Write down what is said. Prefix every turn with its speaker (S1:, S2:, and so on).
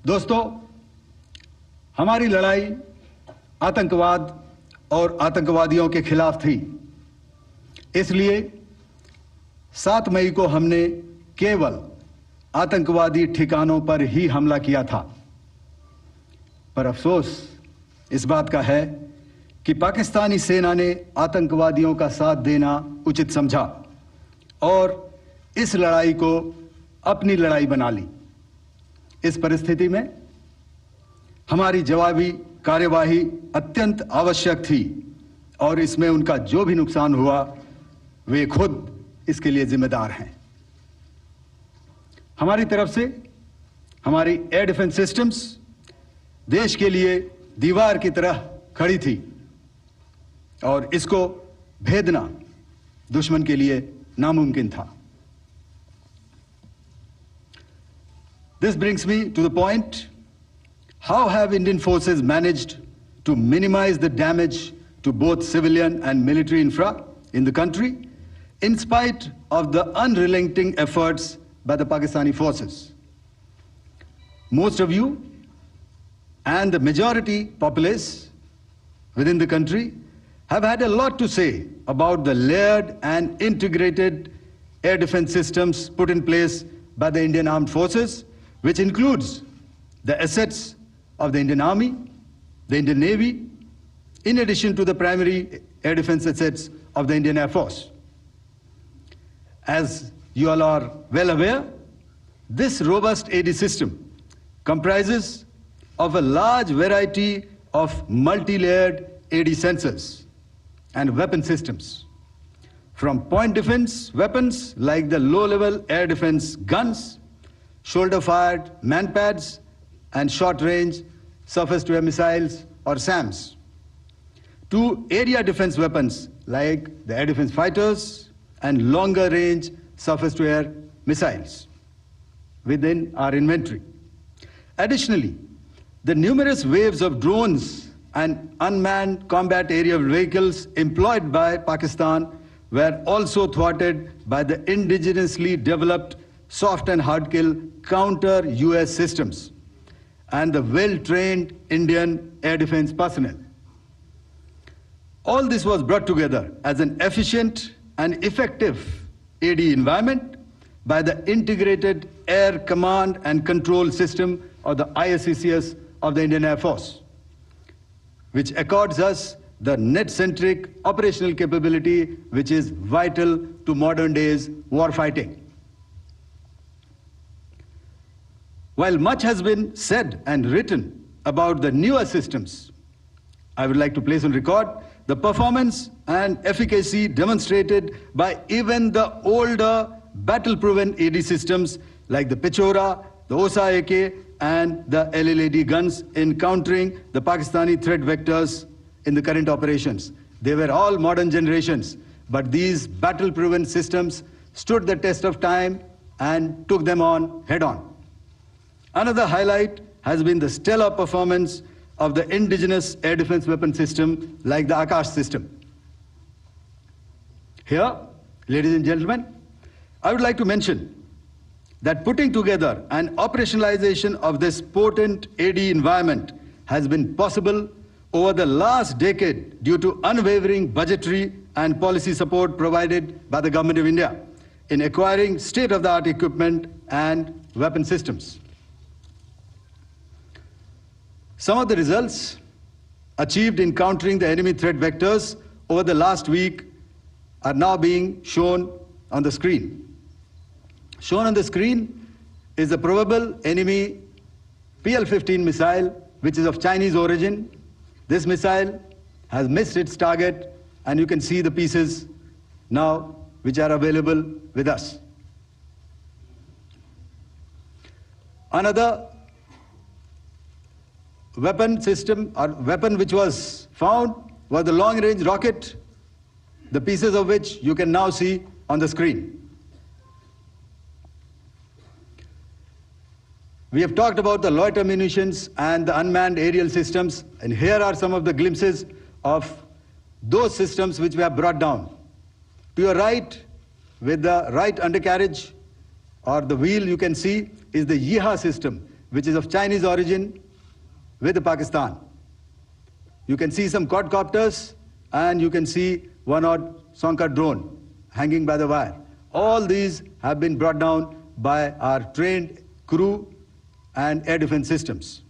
S1: दोस्तों, हमारी लड़ाई आतंकवाद और आतंकवादियों के खिलाफ थी। इसलिए 7 मई को हमने केवल आतंकवादी ठिकानों पर ही हमला किया था। पर अफसोस इस बात का है कि पाकिस्तानी सेना ने आतंकवादियों का साथ देना उचित समझा और इस लड़ाई को अपनी लड़ाई बना ली। इस परिस्थिति में हमारी जवाबी कार्यवाही अत्यंत आवश्यक थी और इसमें उनका जो भी नुकसान हुआ वे खुद इसके लिए जिम्मेदार हैं। हमारी तरफ से हमारी एयर डिफेंस सिस्टम्स देश के लिए दीवार की तरह खड़ी थी और इसको भेदना दुश्मन के लिए नामुमकिन था। This brings me to the point, how have Indian forces managed to minimize the damage to both civilian and military infra in the country in spite of the unrelenting efforts by the Pakistani forces? Most of you and the majority populace within the country have had a lot to say about the layered and integrated air defense systems put in place by the Indian Armed Forces, which includes the assets of the Indian Army, the Indian Navy, in addition to the primary air defense assets of the Indian Air Force. As you all are well aware, this robust AD system comprises of a large variety of multi-layered AD sensors and weapon systems, from point defense weapons like the low-level air defense guns, shoulder-fired man-pads, and short-range surface-to-air missiles or SAMs, to area defense weapons like the air defense fighters and longer-range surface-to-air missiles within our inventory. Additionally, the numerous waves of drones and unmanned combat aerial vehicles employed by Pakistan were also thwarted by the indigenously developed soft and hard kill counter-US systems and the well-trained Indian air defense personnel. All this was brought together as an efficient and effective AD environment by the Integrated Air Command and Control System, or the ISCCS of the Indian Air Force, which accords us the net-centric operational capability which is vital to modern days warfighting. While much has been said and written about the newer systems, I would like to place on record the performance and efficacy demonstrated by even the older battle-proven AD systems like the Pechora, the Marshal A.K, and the LLAD guns in countering the Pakistani threat vectors in the current operations. They were all modern generations, but these battle-proven systems stood the test of time and took them on head-on. Another highlight has been the stellar performance of the indigenous air defense weapon system like the Akash system. Here, ladies and gentlemen, I would like to mention that putting together and operationalization of this potent AD environment has been possible over the last decade due to unwavering budgetary and policy support provided by the Government of India in acquiring state-of-the-art equipment and weapon systems. Some of the results achieved in countering the enemy threat vectors over the last week are now being shown on the screen. Shown on the screen is the probable enemy PL-15 missile, which is of Chinese origin. This missile has missed its target, and you can see the pieces now which are available with us. Another weapon system or weapon which was found was the long-range rocket, the pieces of which you can now see on the screen. We have talked about the loiter munitions and the unmanned aerial systems, and here are some of the glimpses of those systems which we have brought down. To your right, with the right undercarriage or the wheel, you can see is the YIHA system. which is of Chinese origin, with Pakistan. You can see some quadcopters, and you can see one odd Sonka drone hanging by the wire. All these have been brought down by our trained crew and air defense systems.